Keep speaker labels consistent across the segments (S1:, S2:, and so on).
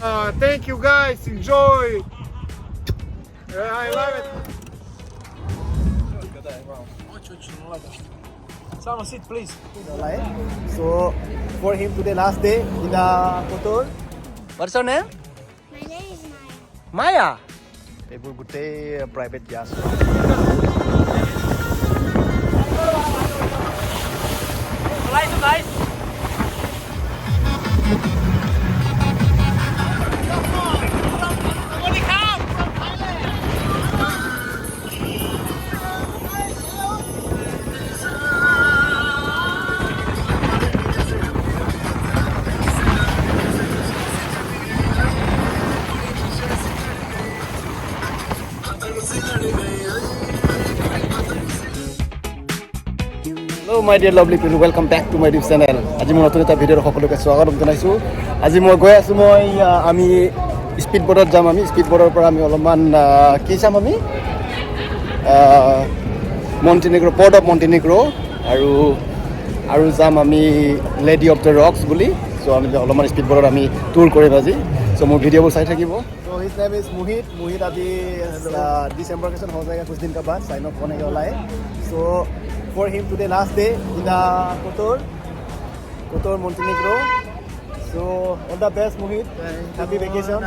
S1: Thank you guys, enjoy. I love it.
S2: Sama, sit please.
S3: So for him today last day in the hotel. What's your name?
S4: My name is Maya.
S3: Maya. People would say private gas.
S2: Guys.
S3: Hello my dear lovely people, welcome back to my YouTube channel. আজি মই নতুন এটা ভিডিঅ'ৰ সকলোকে স্বাগতম জনাইছোঁ। আজি মই গৈ আছোঁ আমি স্পীড বোটত যাম। আমি স্পীড বোটৰ পৰা আমি অলপমান কি চাম আমি মণ্টেনেগ্ৰ, পোৰ্ট অফ মণ্টেনেগ্ৰ আৰু যাম আমি লেডি অফ দ্য ৰকছ বুলি। চ' আমি অলপমান স্পীড বোটত আমি টুৰ কৰিম আজি। চ' মোৰ ভিডিঅ'বোৰ চাই থাকিব। तो हिज नेम इज मोहित अभी दिसंबर के हो जाएगा कुछ दिन के बाद साइन अप होने वाला है। So for him today last day in the Kotor Montenegro. So all the best Mohit, happy vacation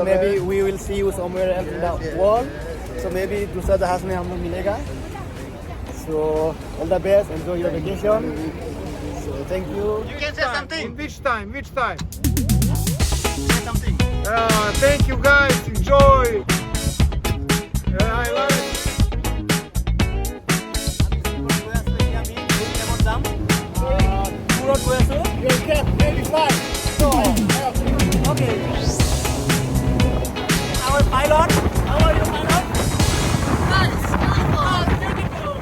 S3: may be we will see you somewhere else in the world. So may be दूसरा जहाज में हम लोग मिलेगा। So all the best, enjoy your vacation. So thank you.
S1: You can say something. Which time?
S3: Say something.
S1: Thank you guys, enjoy. I love it.
S2: Okay. Our pilot. How are you, pilot?
S4: Nice.
S2: Beautiful.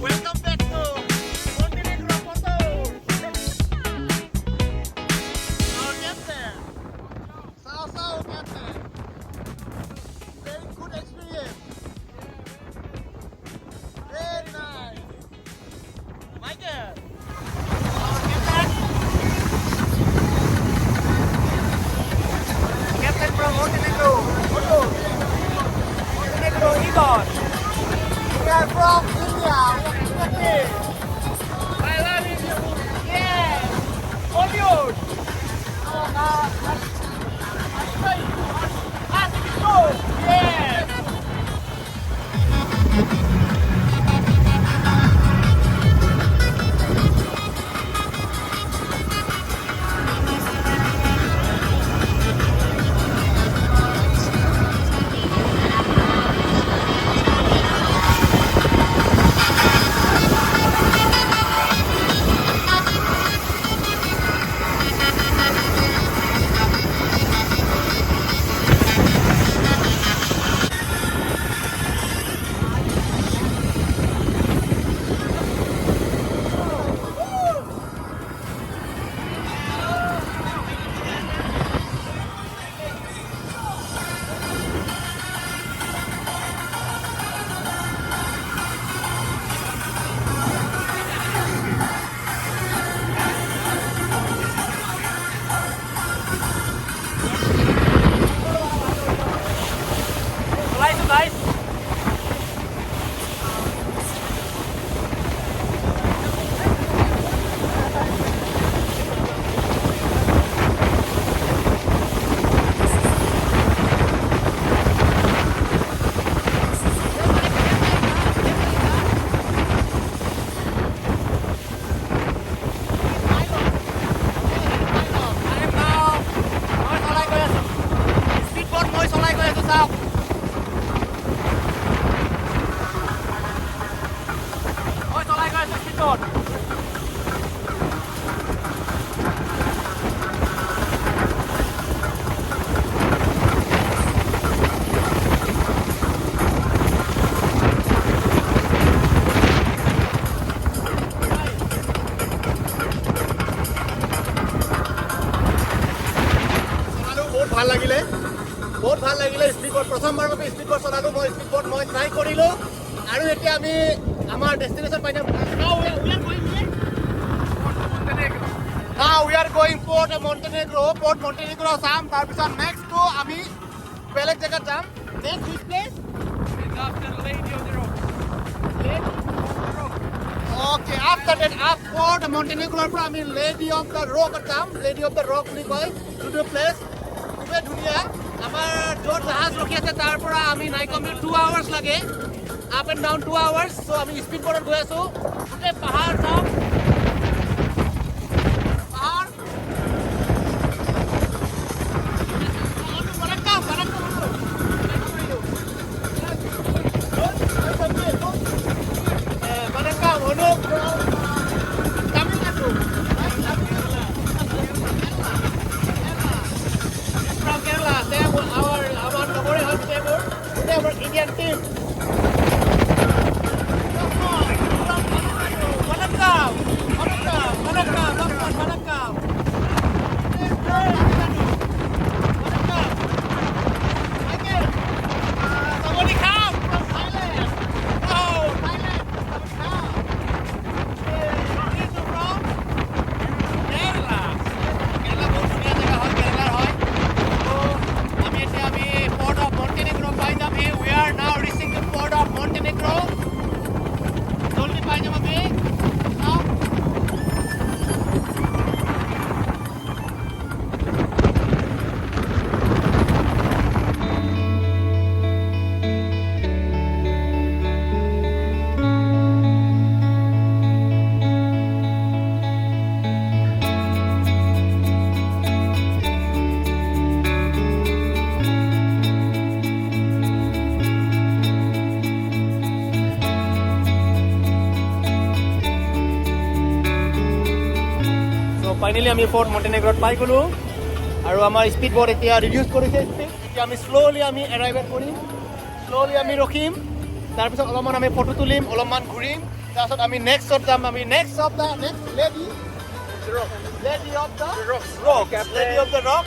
S1: Welcome back to Montenegro photo. Get there. Very good experience. Very nice. Michael.
S2: Captain from Montenegro. Montenegro, Igor.
S1: We are from India. I love it.
S2: Yes. Hollywood. Yes. Guys.
S3: बहुत ভাল লাগিলে speed boat প্ৰথমবাৰৰ বাবে speed boat চলালো মই speed boat মই try কৰিলোঁ আৰু এতিয়া আমি আমাৰ ডেষ্টিনেশ্যন পাই যাম। going Port Montenegro. Port Montenegro যাম তাৰপিছত next to আমি বেলেগ জায়গা যাম next which place
S2: After Lady of the Rock.
S3: okay after that up Port Montenegro পৰা আমি Lady of the Rock যাম Lady of the Rock বুলি কয় to place খুবেই ধুনীয়া আমাৰ য'ত জাহাজ ৰখি আছে তাৰ পৰা আমি নাই কমেও 2 hours লাগে up and down 2 hours so আমি স্পিড বোটত গৈ আছো গোটেই পাহাৰ যাম Indian team. Manakam. Somebody come from Thailand. Oh, Thailand. Where you from? Kerala. Kerala बहुत दुनिया जगह है Kerala है. तो अभी Port of Montenegro पाई जब we are now reaching the Port of Montenegro. जल्दी पाई जब अभी. Now. ফাইনেলি আমি ফৰ্ট মণ্টেনেগ্ৰত পাই গ'লোঁ আৰু আমাৰ স্পীড বোট এতিয়া ৰিডিউচ কৰিছে স্পীড এতিয়া আমি শ্ল'লি আমি এৰাইভেল কৰিম শ্ল'লি আমি ৰখিম তাৰপিছত অলপমান আমি ফটো তুলিম অলপমান ঘূৰিম তাৰপিছত আমি নেক্সটত যাম আমি next of the next lady of the rock lady of the rock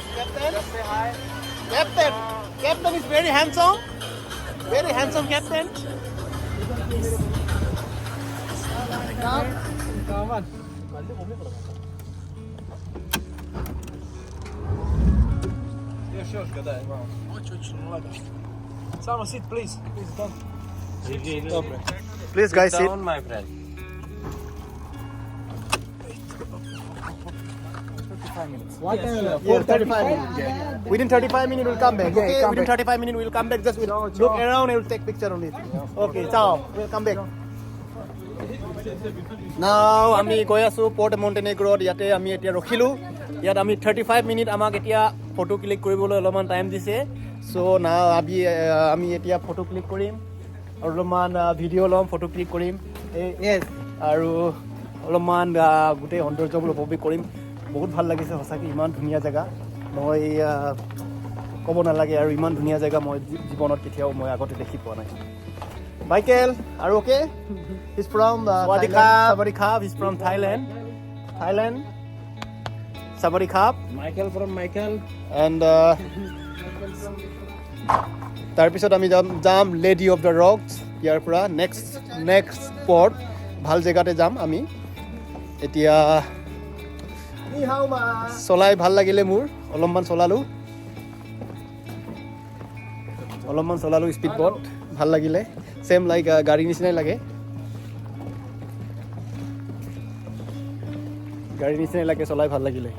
S3: captain is very handsome captain
S2: Sama, sit, please. Please, don't.
S3: Please guys sit
S2: Down, my friend. 35 minutes. What time?
S3: Yeah, 35 minutes. Within 35 minutes we'll come back. Okay, within 35 minutes we'll come back. Just we'll look around and we'll take picture only. Okay, ciao. We'll come back. Now আমি গৈ আছো Port Montenegro ইয়াতে আমি এতিয়া ৰখিলো ইয়াত আমি 35 minute আমাক এতিয়া ফটো ক্লিক কৰিবলৈ অলপমান টাইম দিছে সো না আমি এতিয়া ফটো ক্লিক কৰিম অলপমান ভিডিঅ' ল'ম ফটো ক্লিক কৰিম আৰু অলপমান গোটেই সৌন্দৰ্যবোৰ উপভোগ কৰিম বহুত ভাল লাগিছে সঁচাকৈ ইমান ধুনীয়া জেগা মই ক'ব নালাগে আৰু ইমান ধুনীয়া জেগা মই জীৱনত কেতিয়াও মই আগতে দেখি পোৱা নাই Michael, are you okay? He's from Sabari Khab. He's from Thailand. Sabari Khab.
S2: Michael from Michael.
S3: And তাৰপিছত আমি যাম Lady of the Rocks. ইয়াৰ পৰা next port ভাল জেগাতে যাম আমি এতিয়া চলাই ভাল লাগিলে মোৰ অলপমান চলালো স্পীড বোট ভাল লাগিলে সেম লাইক গাড়ী নিচিনাই লাগে চলাই ভাল লাগিলে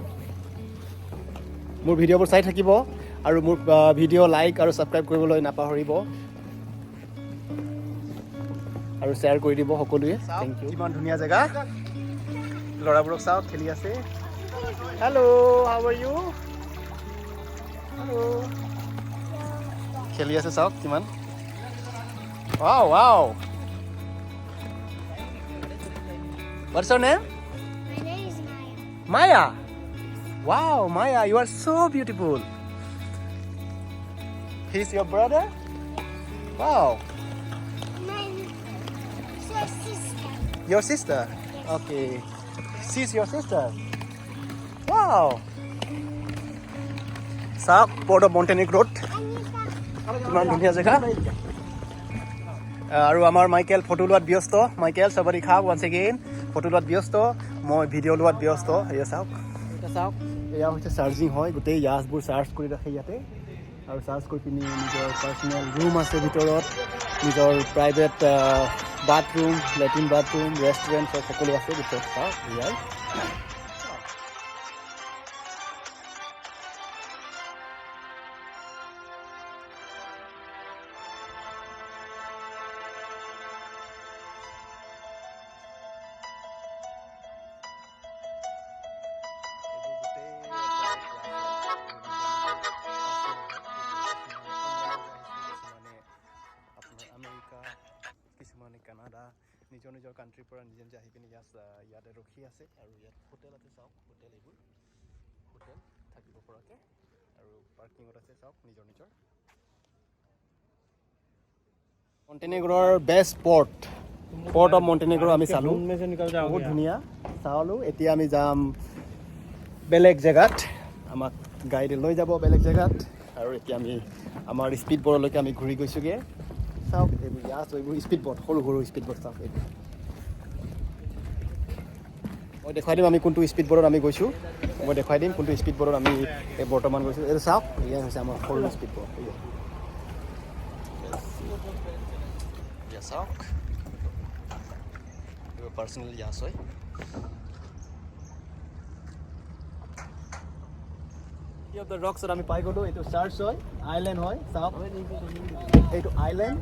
S3: মোৰ ভিডিঅ'বোৰ চাই থাকিব আৰু মোৰ ভিডিঅ' লাইক আৰু ছাবস্ক্ৰাইব কৰিবলৈ নাপাহৰিব আৰু শ্বেয়াৰ কৰি দিব সকলোৱে থেংক ইউ ইমান ধুনীয়া জেগা ল'ৰাবোৰক চাওক খেলি আছে hello' how are you hello' খেলি আছে চাওক কিমান Wow. What's your name?
S4: My name is Maya.
S3: Maya. Wow, Maya, you are so beautiful. He's your brother? Wow.
S4: My sister.
S3: Your sister?
S4: Yes.
S3: Okay. She's your sister? Wow. Sa Port of Montenegro. কিমান ধুনীয়া জেগা আৰু আমাৰ Michael photo লোৱাত ব্যস্ত Michael Sabari Khab once again photo লোৱাত ব্যস্ত মই ভিডিঅ' লোৱাত ব্যস্ত এয়া চাওক
S2: চাওক
S3: এয়া হৈছে চাৰ্জিং হয় গোটেই ইয়াছবোৰ চাৰ্জ কৰি ৰাখে ইয়াতে আৰু চাৰ্জ কৰি পিনি নিজৰ পাৰ্চনেল ৰুম আছে ভিতৰত নিজৰ private bathroom latrine bathroom restaurant চব সকলো আছে ভিতৰত চাওক এয়াই কিছুমানে কানাডা নিজৰ নিজৰ কাণ্ট্ৰিৰ পৰা নিজে নিজে আহি পিনি ইয়াতে ৰখি আছে আৰু ইয়াত হোটেল আছে চাওক হোটেল এইবোৰ হোটেল থাকিব পৰাকৈ আৰু পাৰ্কিঙত আছে চাওক নিজৰ নিজৰ মণ্টেনেগ্ৰৰ বেষ্ট পৰ্ট অফ মণ্টেনেগ্ৰ আমি চালোঁ বহুত ধুনীয়া চালোঁ এতিয়া আমি যাম বেলেগ জেগাত আমাক গাইডে লৈ যাব বেলেগ জেগাত আৰু এতিয়া আমি আমাৰ স্পীড বৰ্ডলৈকে আমি ঘূৰি গৈছোঁগৈ চাওক এইবোৰ এইবোৰ স্পীড বট সৰু সৰু স্পীড বট চাওক এইবোৰ মই দেখুৱাই দিম আমি কোনটো স্পীড বটত আমি গৈছোঁ মই দেখুৱাই দিম কোনটো স্পীড বটত আমি বৰ্তমান গৈছোঁ এইটো চাওক এয়াই হৈছে আমাৰ সৰু স্পীড বট এয়া চাওক এইবোৰ পাৰ্চনেল ইয়াছ হয় ৰকছত আমি পাই গ'লোঁ এইটো চাৰ্চ হয় আইলেণ্ড হয় চাওক এইটো আইলেণ্ড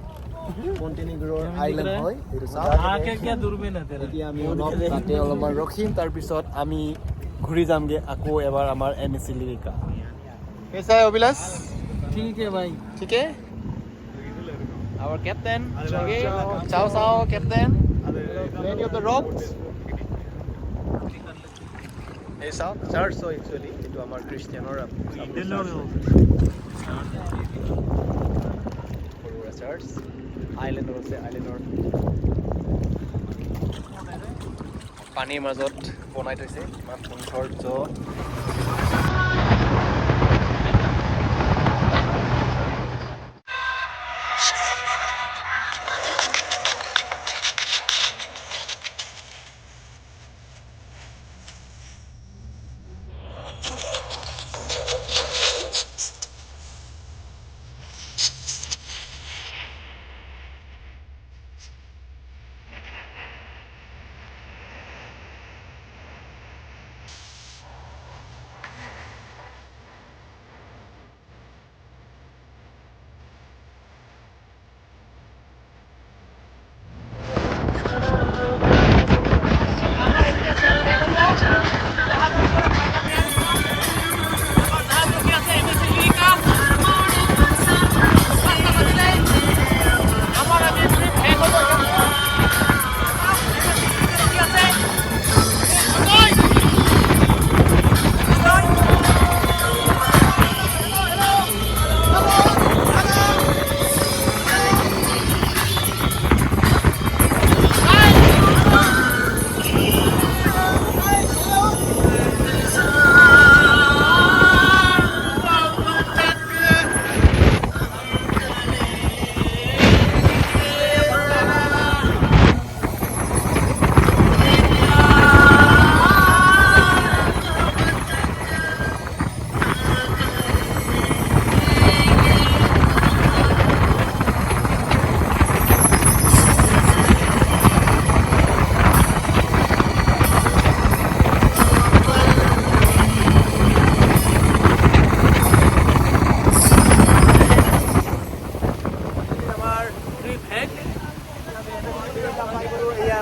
S3: মণ্টেনেগ্ৰৰ আইলেণ্ড হয় এইটো চাওক এতিয়া আমি তাতে অলপমান ৰখিম তাৰপিছত আমি ঘূৰি যামগৈ আকৌ এবাৰ আমাৰ MSC লিৰিকা कैसा है अभिलाष
S2: ঠিক আছে ভাই
S3: ठीक है our captain ciao ciao captain lady of the rocks এই চাওক চাৰ্চ হয় একচুৱেলি এইটো আমাৰ খ্ৰীষ্টিয়ানৰ সৰু চাৰ্চ আইলেণ্ডৰ আছে আইলেণ্ডৰ পানীৰ মাজত বনাই থৈছে ইমান সৌন্দৰ্য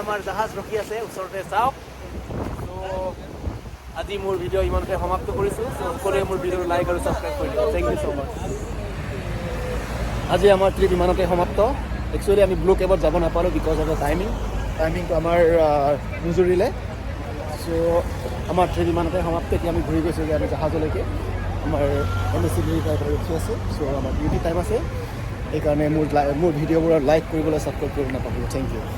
S3: আমাৰ জাহাজ ৰখি আছে ওচৰতে চাওক তো আজি মোৰ ভিডিঅ' ইমানতে সমাপ্ত কৰিছোঁ সকলোৱে মোৰ ভিডিঅ'টো লাইক আৰু ছাবস্ক্ৰাইব কৰি দিব থেংক ইউ ছ' মাছ আজি আমাৰ ট্ৰিপ ইমানতে সমাপ্ত একচুৱেলি আমি ব্লু কেবত যাব নাপালোঁ বিকজ অফ দ্য টাইমিংটো আমাৰ নুজুৰিলে চ' আমাৰ ট্ৰিপ ইমানতে সমাপ্ত এতিয়া আমি ঘূৰি গৈছোঁ আমি জাহাজলৈকে আমাৰ MSC লিৰিকা ৰখি আছে চ' আমাৰ ডিউটি টাইম আছে সেইকাৰণে মোৰ ভিডিঅ'বোৰত লাইক কৰিবলৈ ছাবস্ক্ৰাইব কৰিব নাপাহৰিব থেংক ইউ